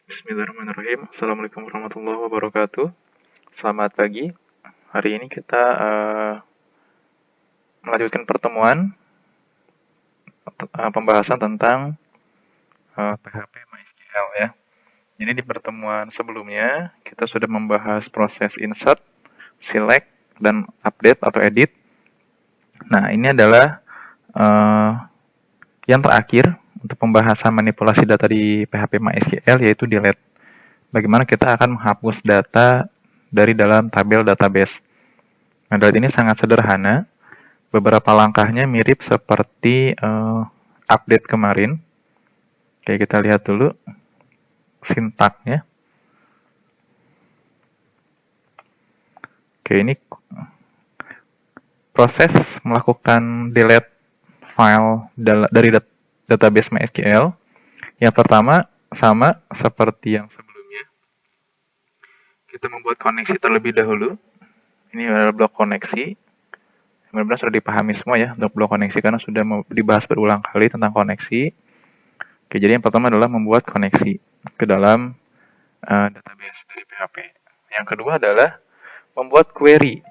Bismillahirrahmanirrahim. Assalamualaikum warahmatullahi wabarakatuh. Selamat pagi. Hari ini kita melanjutkan pertemuan pembahasan tentang PHP MySQL ya. Jadi di pertemuan sebelumnya kita sudah membahas proses insert, select, dan update atau edit. Nah, ini adalah yang terakhir untuk pembahasan manipulasi data di PHP MySQL, yaitu delete. Bagaimana kita akan menghapus data dari dalam tabel database. Nah, delete ini sangat sederhana. Beberapa langkahnya mirip seperti update kemarin. Oke, kita lihat dulu sintaknya. Oke, ini proses melakukan delete file dari database MySQL. Yang pertama, sama seperti yang sebelumnya. Kita membuat koneksi terlebih dahulu. Ini adalah blok koneksi. Benar-benar sudah dipahami semua ya untuk blok koneksi karena sudah dibahas berulang kali tentang koneksi. Oke, jadi yang pertama adalah membuat koneksi ke dalam database dari PHP. Yang kedua adalah membuat query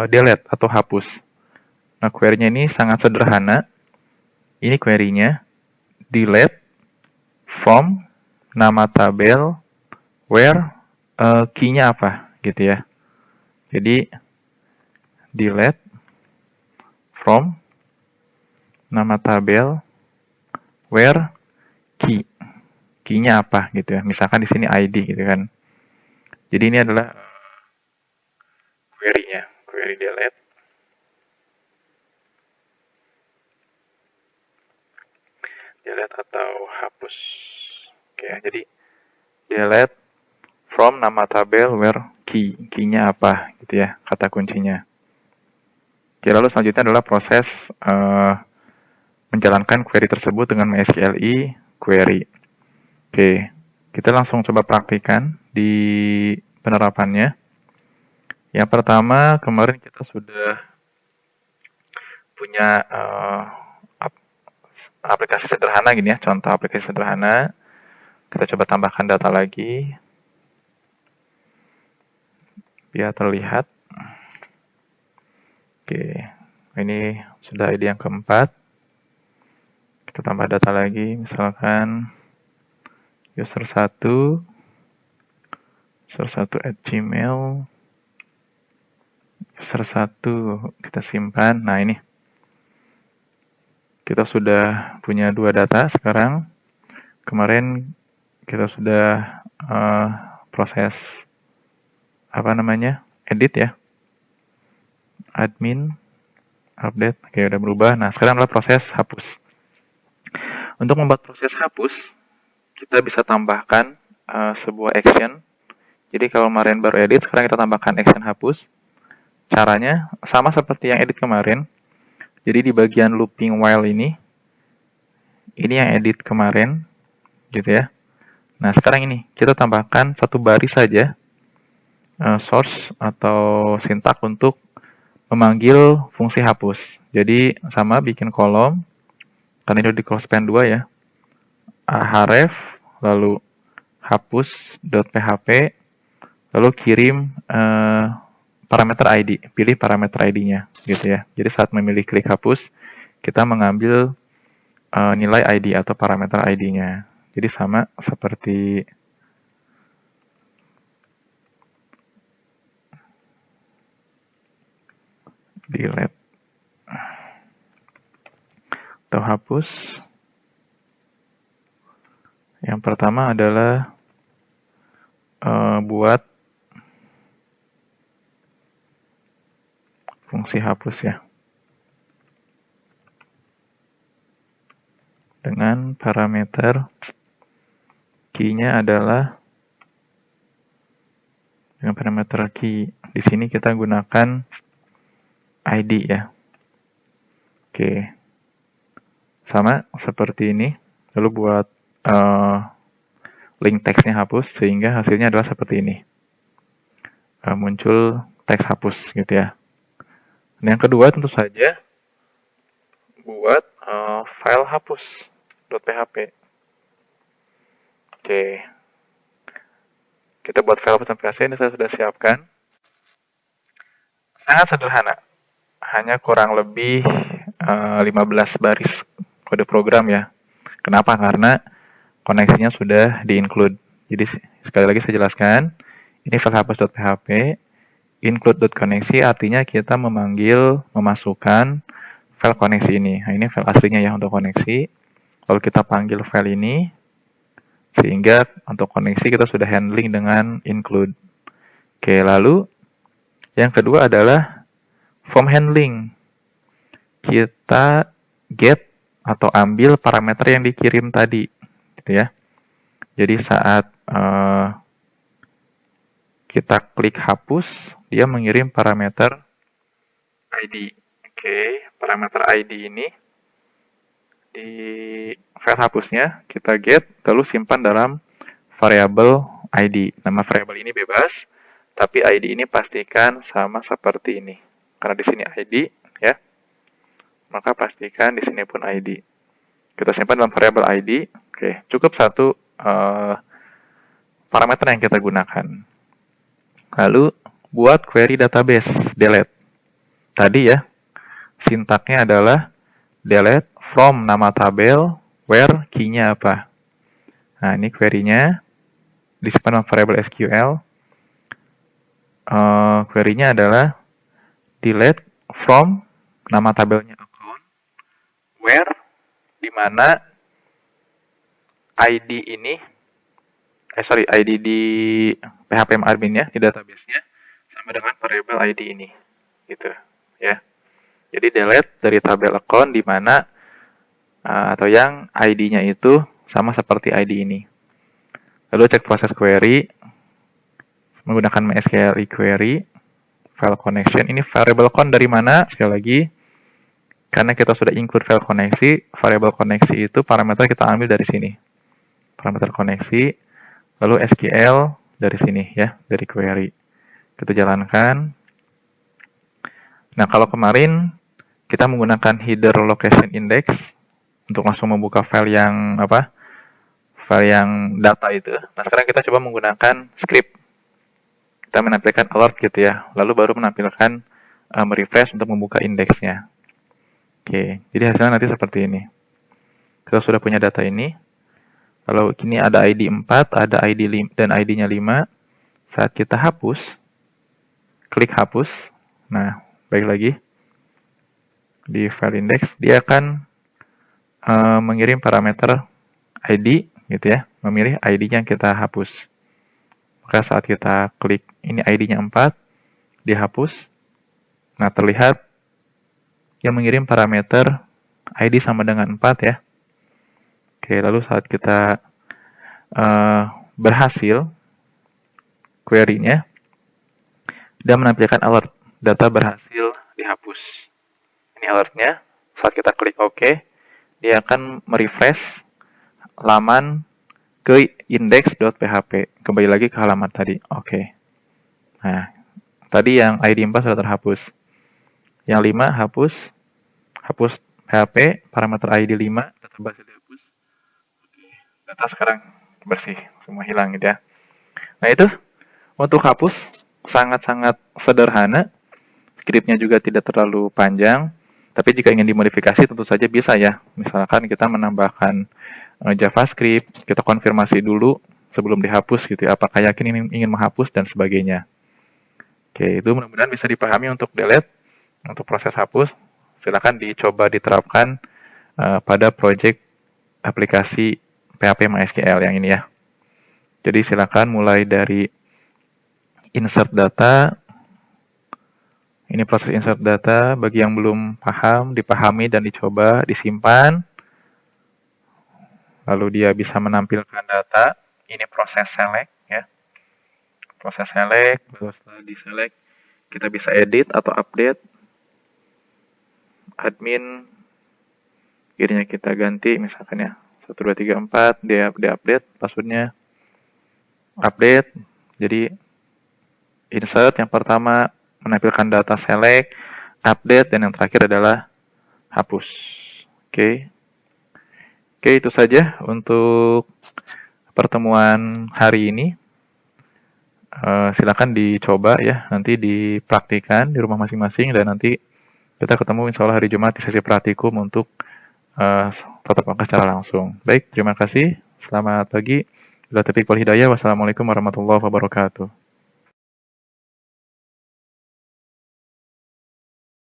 delete atau hapus. Nah, query-nya ini sangat sederhana. Ini query-nya delete from nama tabel where key-nya apa gitu ya. Jadi delete from nama tabel where key-nya apa gitu ya. Misalkan di sini ID gitu kan. Jadi ini adalah query-nya, query delete. Delete atau hapus. Oke, jadi delete from nama tabel where key-nya apa gitu ya, kata kuncinya. Oke, lalu selanjutnya adalah proses menjalankan query tersebut dengan MySQLi query. Oke, kita langsung coba praktikan di penerapannya. Yang pertama, kemarin kita sudah punya aplikasi sederhana gini ya, contoh aplikasi sederhana. Kita coba tambahkan data lagi biar terlihat. Oke, ini sudah ID yang keempat. Kita tambah data lagi, misalkan user1 @gmail, user1 kita simpan. Nah, ini kita sudah punya dua data sekarang. Kemarin kita sudah proses edit ya, admin, update. Oke, udah berubah. Nah, sekarang adalah proses hapus. Untuk membuat proses hapus, kita bisa tambahkan sebuah action. Jadi kalau kemarin baru edit, sekarang kita tambahkan action hapus. Caranya sama seperti yang edit kemarin. Jadi di bagian looping while ini yang edit kemarin, gitu ya. Nah, sekarang ini kita tambahkan satu baris saja source atau sintak untuk memanggil fungsi hapus. Jadi sama bikin kolom, karena ini di close span 2 ya. href, lalu hapus.php, lalu kirim parameter ID, pilih parameter ID-nya, gitu ya. Jadi saat memilih klik hapus, kita mengambil nilai ID atau parameter ID-nya. Jadi sama seperti delete atau hapus. Yang pertama adalah buat fungsi hapus ya, dengan parameter key-nya adalah dengan parameter key. Di sini kita gunakan ID ya. Oke, sama seperti ini. Lalu buat link teksnya hapus, sehingga hasilnya adalah seperti ini. Muncul teks hapus gitu ya. Dan yang kedua tentu saja buat file hapus.php. Oke, kita buat file hapus aplikasi ini saya sudah siapkan. Sangat sederhana, hanya kurang lebih 15 baris kode program ya. Kenapa? Karena koneksinya sudah di-include. Jadi sekali lagi saya jelaskan, ini file hapus.php, include.koneksi artinya kita memasukkan file koneksi ini. Nah, ini file aslinya ya untuk koneksi. Lalu kita panggil file ini, sehingga untuk koneksi kita sudah handling dengan include. Oke, lalu yang kedua adalah form handling. Kita get atau ambil parameter yang dikirim tadi, gitu ya. Jadi saat kita klik hapus, dia mengirim parameter ID. Oke, parameter ID ini di file hapusnya kita get, lalu simpan dalam variabel ID. Nama variabel ini bebas, tapi ID ini pastikan sama seperti ini. Karena di sini ID, ya, maka pastikan di sini pun ID. Kita simpan dalam variabel ID. Oke, cukup satu parameter yang kita gunakan. Lalu buat query database delete. Tadi ya, sintaknya adalah delete from nama tabel where key-nya apa. Nah, ini query-nya disimpan dalam variabel SQL. Query-nya adalah delete from nama tabelnya account where, di mana ID ini ID di PHP admin ya, di database-nya sama dengan variabel ID ini, gitu ya. Jadi delete dari tabel account di mana atau yang ID-nya itu sama seperti ID ini. Lalu cek proses query menggunakan MySQL query file connection. Ini variable con dari mana? Sekali lagi, karena kita sudah include file koneksi, variable koneksi itu parameter kita ambil dari sini. Parameter koneksi, lalu SQL dari sini ya, dari query. Kita jalankan. Nah, kalau kemarin kita menggunakan header location index untuk langsung membuka file yang file yang data itu. Nah, sekarang kita coba menggunakan script. Kita menampilkan alert gitu ya, lalu baru menampilkan merefresh untuk membuka indeksnya. Oke, jadi hasilnya nanti seperti ini. Kita sudah punya data ini. Lalu kini ada ID 4, ada ID dan ID-nya 5. Saat kita hapus, klik hapus. Nah, baik lagi. Di file index, dia akan mengirim parameter ID, gitu ya. Memilih ID-nya yang kita hapus. Maka saat kita klik, ini ID-nya 4, dihapus. Nah, terlihat yang mengirim parameter ID sama dengan 4 ya. Oke, lalu saat kita berhasil query-nya, dia menampilkan alert, data berhasil dihapus. Ini alertnya, saat kita klik OK, dia akan merefresh laman ke index.php. Kembali lagi ke halaman tadi. Oke. Nah, tadi yang ID 4 sudah terhapus. Yang 5 hapus PHP, parameter ID 5, data berhasil dihapus. Oke. Data sekarang bersih, semua hilang gitu ya. Nah, itu untuk hapus sangat-sangat sederhana. Script-nya juga tidak terlalu panjang. Tapi jika ingin dimodifikasi tentu saja bisa ya. Misalkan kita menambahkan JavaScript, kita konfirmasi dulu sebelum dihapus gitu ya, apakah yakin ingin menghapus dan sebagainya. Oke, itu mudah-mudahan bisa dipahami untuk delete, untuk proses hapus. Silakan dicoba diterapkan pada project aplikasi PHP MySQL yang ini ya. Jadi silakan mulai dari insert data. Ini proses insert data, bagi yang belum paham, dipahami dan dicoba, disimpan. Lalu dia bisa menampilkan data. Ini proses select ya. Proses select, baru setelah di select kita bisa edit atau update. Admin kirinya kita ganti misalkan ya. 1 2 3 4 dia update passwordnya. Update. Jadi insert yang pertama menampilkan data select, update, dan yang terakhir adalah hapus. Oke, itu saja untuk pertemuan hari ini. Silakan dicoba ya, nanti dipraktikan di rumah masing-masing, dan nanti kita ketemu insya Allah hari Jumat di sesi praktikum untuk tatap muka secara langsung. Baik, terima kasih. Selamat pagi. Bila taufiq wal hidayah. Wassalamualaikum warahmatullahi wabarakatuh.